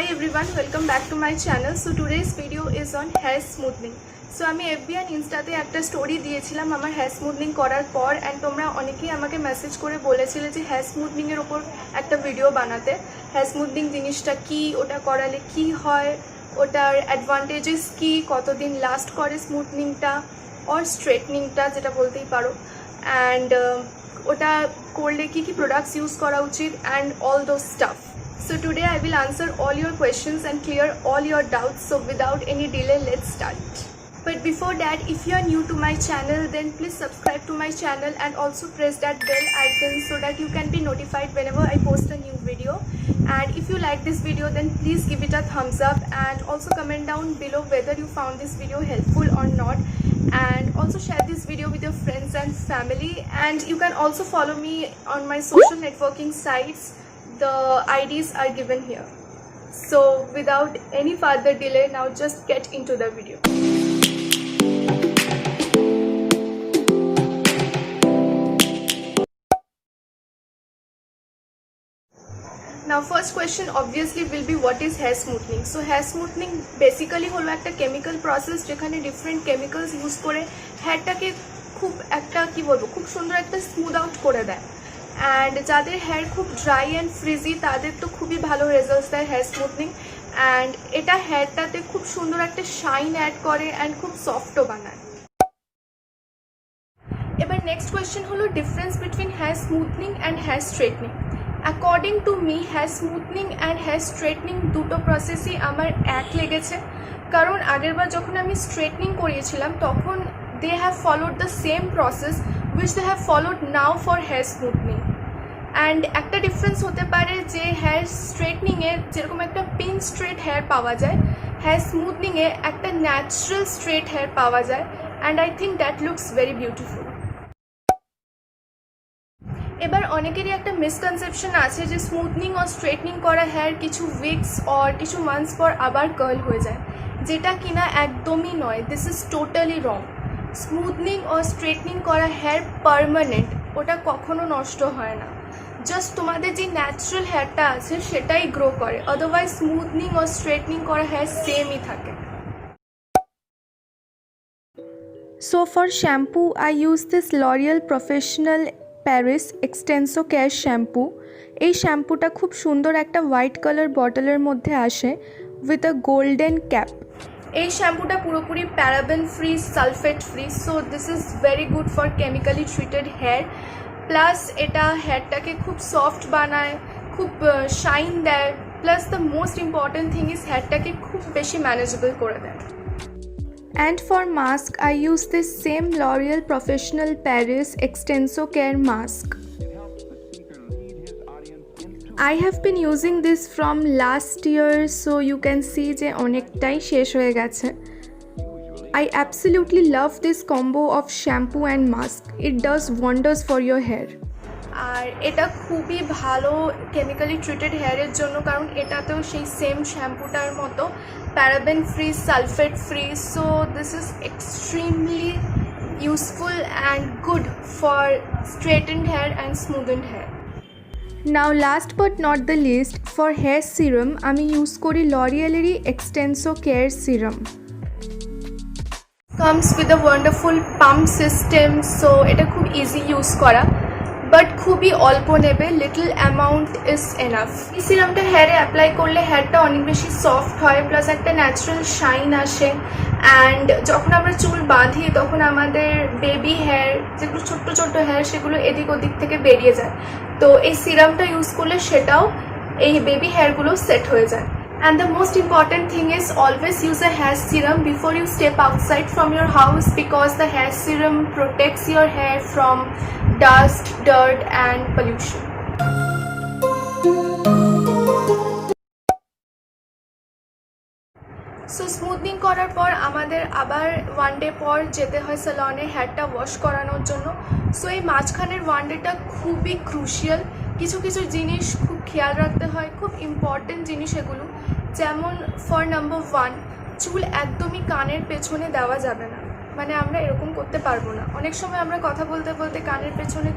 everyone, welcome back to my channel. So today's video is on hair smoothing. So আমি FB and Instaতে একটা story দিয়েছিলাম আমার hair smoothing করার পর and তোমরা অনেকেই আমাকে মেসেজ করে বলেছিলে যে হেয়ার স্মুথনিং এর উপর একটা ভিডিও বানাতে। হেয়ার স্মুথনিং জিনিসটা কি, ওটা করালে কি হয়, ওটার অ্যাডভান্টেজেস কি, কতদিন লাস্ট করে স্মুথনিংটা অর স্ট্রেটনিংটা যেটা বলতেই পারো, অ্যান্ড ওটা করলে কি কি প্রোডাক্টস ইউজ করা উচিত and all those staff. So today I will answer all your questions and clear all your doubts. So without any delay, let's start. But before that, if you are new to my channel, then please subscribe to my channel and also press that bell icon so that you can be notified whenever I post a new video. And if you like this video, then please give it a thumbs up and also comment down below whether you found this video helpful or not. And also share this video with your friends and family. And you can also follow me on my social networking sites. The IDs are given here. So without any further delay, now just get into the video. Now first question obviously will be what is hair smoothing. So hair smoothing basically হলো একটা chemical process যেখানে different chemicals use করে hairটাকে খুব একটা কি বলবো খুব সুন্দর একটা স্মুথ আউট করে দেয়। অ্যান্ড যাদের হেয়ার খুব ড্রাই অ্যান্ড ফ্রিজি তাদের তো খুবই ভালো রেজাল্টস দেয় হেয়ার স্মুথনিং, অ্যান্ড এটা হেয়ারটাতে খুব সুন্দর একটা শাইন অ্যাড করে অ্যান্ড খুব সফটও বানায়। এবার নেক্সট কোয়েশ্চেন হলো difference between hair smoothening and hair straightening. According to me hair smoothening and hair straightening দুটো প্রসেসই আমার এক লেগেছে, কারণ আগেরবার যখন আমি স্ট্রেটনিং করিয়েছিলাম তখন they have followed the same process which they have followed now for hair smoothing. And একটা ডিফারেন্স হতে পারে যে হেয়ার স্ট্রেটনিংয়ে যেরকম একটা পিন স্ট্রেট হেয়ার পাওয়া যায়, হেয়ার স্মুথনিংয়ে একটা ন্যাচারাল স্ট্রেট হেয়ার পাওয়া যায়, and I think that looks very beautiful. এবার অনেকেরই একটা মিসকনসেপশন আছে যে স্মুথনিং ও স্ট্রেটনিং করা হেয়ার কিছু উইকস অর কিছু মান্থস পর আবার কার্ল হয়ে যায়, যেটা কিনা একদমই নয়। This is totally wrong. Smoothening ও স্ট্রেটনিং করা হেয়ার পারমানেন্ট, ওটা কখনো নষ্ট হয় না। জাস্ট তোমাদের যে ন্যাচারাল হেয়ারটা আছে সেটাই গ্রো করে, আদারওয়াইজ স্মুথনিং ও স্ট্রেটনিং করা হেয়ার সেমই থাকে। So for shampoo, I use this L'Oreal Professional Paris Extenso Care Shampoo. এই শ্যাম্পুটা খুব সুন্দর একটা হোয়াইট কালার বটলের মধ্যে আসে উইথ আ গোল্ডেন ক্যাপ। এই শ্যাম্পুটা পুরোপুরি paraben free, sulphate free, so this is very good for chemically treated hair. Plus এটা হেয়ারটাকে খুব সফট বানায়, খুব শাইন দেয়, plus the most important thing is হেয়ারটাকে খুব বেশি ম্যানেজেবল করে দেয়। And for mask, I use this same L'Oreal Professional Paris Extenso Care Mask. I have been using this from last year, so you can see যে অনেকটাই শেষ হয়ে গেছে। I absolutely love this combo of shampoo and mask. It does wonders for your hair. আর এটা খুবই ভালো chemically treated হেয়ারের জন্য, কারণ এটাতেও সেই সেম শ্যাম্পুটার মতো paraben free, sulphate free, so this is extremely useful and good for straightened hair and smoothened hair. Now last but not the least, for hair serum আমি ইউজ করি লরিয়ালেরই Xtenso care serum. Comes with a wonderful pump system, so এটা খুব easy use করা, but খুবই অল্প নেবে, little amount is enough. এই সিরামটা হেয়ারে অ্যাপ্লাই করলে হেয়ারটা অনেক বেশি সফট হয়, প্লাস একটা ন্যাচারাল শাইন আসে, অ্যান্ড যখন আমরা চুল বাঁধি তখন আমাদের বেবি হেয়ার যেগুলো ছোট্ট ছোট্ট হেয়ার সেগুলো এদিক ওদিক থেকে বেরিয়ে যায়, তো এই সিরামটা ইউজ করলে সেটাও এই বেবি হেয়ারগুলো সেট হয়ে যায়। And the most important thing is always use a hair serum before you step outside from your house, because the hair serum protects your hair from dust, dirt and pollution. So smoothening করার পর আমাদের আবার one day পর যেতে হয় স্যালনে হেয়ারটা wash করানোর জন্য। So এই মাঝখানের ওয়ান ডেটা খুবই ক্রুশিয়াল। কিছু কিছু জিনিস খুব খেয়াল রাখতে হয়, খুব ইম্পর্টেন্ট জিনিস এগুলো, যেমন ফর নাম্বার 1, চুল একদমই কানের পেছনে দেওয়া যাবে না, মানে আমরা এরকম করতে পারবো না। অনেক সময় আমরা কথা বলতে বলতে কানের পেছনে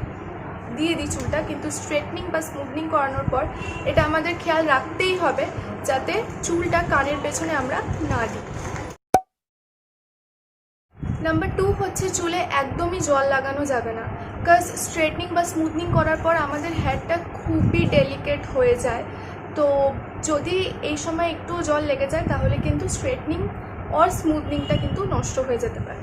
দিয়ে দিই চুলটা, কিন্তু স্ট্রেটনিং বা স্মুথনিং করানোর পর এটা আমাদের খেয়াল রাখতেই হবে যাতে চুলটা কানের পেছনে আমরা না দিই। নাম্বার 2 হচ্ছে চুলে একদমই জল লাগানো যাবে না, বিকজ স্ট্রেটনিং বা স্মুথনিং করার পর আমাদের হেয়ারটা খুবই ডেলিকেট হয়ে যায়। তো যদি এই সময় একটু জল লেগে যায় তাহলে কিন্তু স্ট্রেটনিং আর স্মুথনিংটা কিন্তু নষ্ট হয়ে যেতে পারে।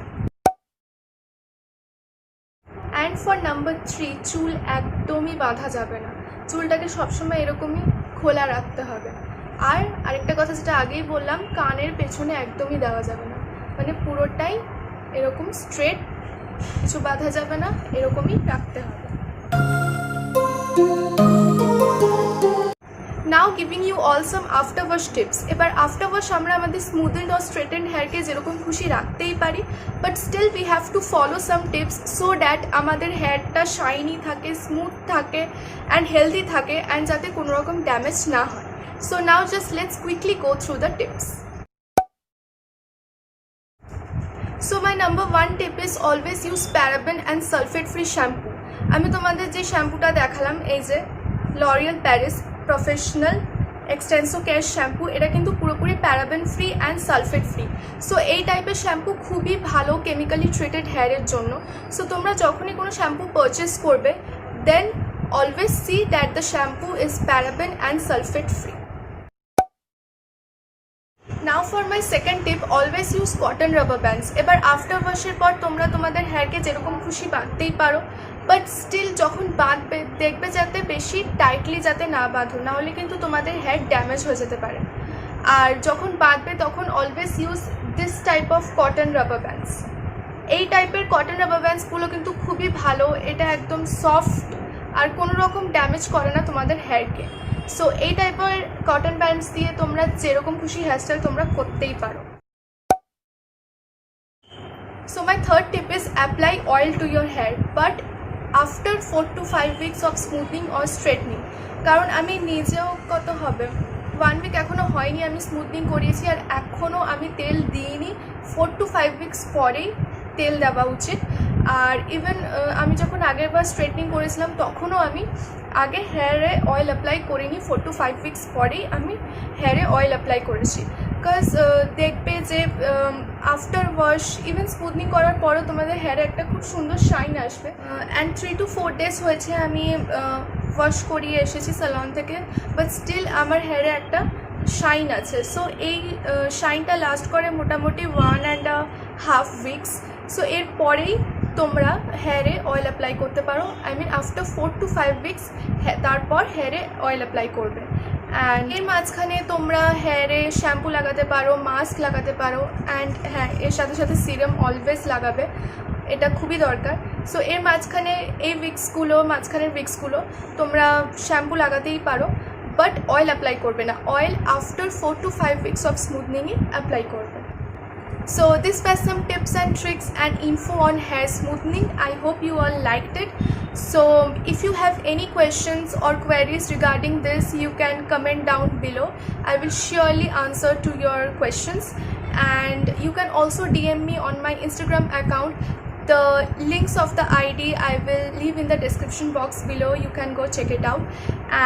অ্যান্ড ফর নাম্বার 3, চুল একদমই বাঁধা যাবে না, চুলটাকে সবসময় এরকমই খোলা রাখতে হবে। আর আরেকটা কথা যেটা আগেই বললাম, কানের পেছনে একদমই দেওয়া যাবে না, মানে পুরোটাই এরকম স্ট্রেট, কিছু বাঁধা যাবে না, এরকমই রাখতে হবে। Now giving you all some after wash tips. এবার আফটার ওয়াশ আমরা আমাদের স্মুথেন্ড আর স্ট্রেটেন্ড হেয়ারকে যেরকম খুশি রাখতেই পারি, but still we have to follow some tips so that আমাদের হেয়ারটা শাইনি থাকে, স্মুথ থাকে অ্যান্ড হেলদি থাকে, অ্যান্ড যাতে কোনো রকম ড্যামেজ না হয়। So now just let's quickly go through the tips. So my number 1 tip is always use paraben and sulphate free shampoo. আমি তোমাদের যে শ্যাম্পুটা দেখালাম, এই যে L'Oréal Paris professional Xtenso care shampoo, এটা কিন্তু পুরোপুরি paraben free and sulphate free. So এই টাইপের শ্যাম্পু খুবই ভালো কেমিক্যালি ট্রিটেড হেয়ারের জন্য। সো তোমরা যখনই কোনো শ্যাম্পু পারচেস করবে, then always see that the shampoo is paraben and sulphate free. Now for my second tip, always use cotton rubber bands. এবার আফটার ওয়াশের পর তোমরা তোমাদের হেয়ারকে যেরকম খুশি বাঁধতেই পারো, বাট স্টিল যখন বাঁধবে দেখবে যাতে বেশি টাইটলি যাতে না বাঁধো, নাহলে কিন্তু তোমাদের হেয়ার ড্যামেজ হয়ে যেতে পারে। আর যখন বাঁধবে তখন always use this type of cotton rubber bands. এই টাইপের কটন রাবার ব্যান্ডসগুলো কিন্তু খুবই ভালো, এটা একদম সফট আর কোনো রকম ড্যামেজ করে না তোমাদের হেয়ারকে। সো এই টাইপের কটন ব্যান্ডস দিয়ে তোমরা যেরকম খুশি হেয়ারস্টাইল তোমরা করতেই পারো। So my third tip is apply oil to your hair, but after 4 to 5 weeks of smoothening or straightening. কারণ আমি নিজেও কত হবে 1 week এখনও হয়নি আমি স্মুথনিং করিয়েছি, আর এখনও আমি তেল দিইনি। 4 to 5 weeks পরেই তেল দেওয়া উচিত। আর ইভেন আমি যখন আগের বার স্ট্রেটনিং করেছিলাম তখনও আমি আগে হেয়ারে অয়েল অ্যাপ্লাই করিনি, 4 to 5 weeks পরেই আমি হেয়ারে অয়েল অ্যাপ্লাই করেছি। বিকজ দেখবে যে আফটার ওয়াশ ইভেন স্মুথনিং করার পরও তোমাদের হেয়ারে একটা খুব সুন্দর শাইন আসবে। অ্যান্ড 3 to 4 days হয়েছে আমি ওয়াশ করিয়ে এসেছি স্যালন থেকে, বাট স্টিল আমার হেয়ারে একটা শাইন আছে। সো এই শাইনটা লাস্ট করে মোটামুটি 1.5 weeks। সো এরপরেই তোমরা হেয়ারে অয়েল অ্যাপ্লাই করতে পারো, I mean after 4 to 5 weeks তারপর হেয়ারে অয়েল অ্যাপ্লাই করবে। অ্যান্ড এর মাঝখানে তোমরা হেয়ারে শ্যাম্পু লাগাতে পারো, মাস্ক লাগাতে পারো, অ্যান্ড হ্যাঁ এর সাথে সাথে সিরাম অলওয়েজ লাগাবে, এটা খুবই দরকার। সো এর মাঝখানে এই মাঝখানের উইক্সগুলো তোমরা শ্যাম্পু লাগাতেই পারো, বাট অয়েল অ্যাপ্লাই করবে না, oil after 4 to 5 weeks of স্মুথনিংয়ে অ্যাপ্লাই করবে। So this was some tips and tricks and info on hair smoothing. I hope you all liked it. So if you have any questions or queries regarding this, you can comment down below. I will surely answer to your questions, and you can also DM me on my Instagram account. The links of the ID I will leave in the description box below. You can go check it out.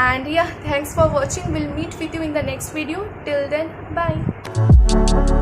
And yeah, thanks for watching. We'll meet with you in the next video. Till then, bye.